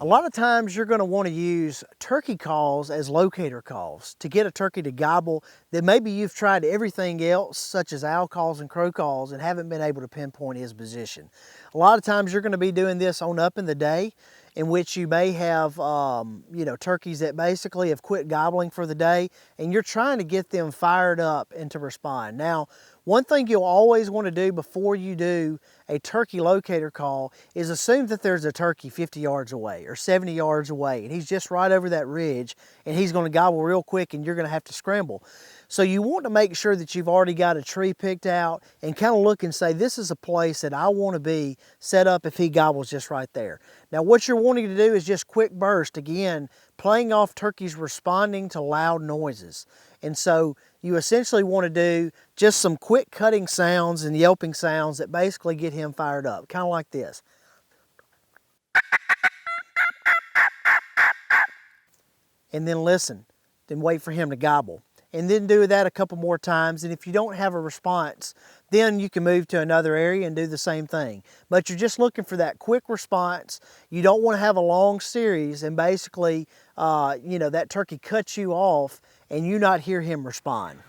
A lot of times you're going to want to use turkey calls as locator calls to get a turkey to gobble that maybe you've tried everything else, such as owl calls and crow calls, and haven't been able to pinpoint his position. A lot of times you're going to be doing this on up in the day, in which you may have turkeys that basically have quit gobbling for the day, and you're trying to get them fired up and to respond. Now, one thing you'll always want to do before you do a turkey locator call is assume that there's a turkey 50 yards away or 70 yards away, and he's just right over that ridge, and he's going to gobble real quick, and you're going to have to scramble. So you want to make sure that you've already got a tree picked out and kind of look and say, this is a place that I want to be set up if he gobbles just right there. Now what you're wanting to do is just quick burst, again, playing off turkeys responding to loud noises. And so you essentially want to do just some quick cutting sounds and yelping sounds that basically get him fired up, kind of like this. And then listen, then wait for him to gobble. And then do that a couple more times, and if you don't have a response, then you can move to another area and do the same thing. But you're just looking for that quick response. You don't want to have a long series and basically, that turkey cuts you off and you not hear him respond.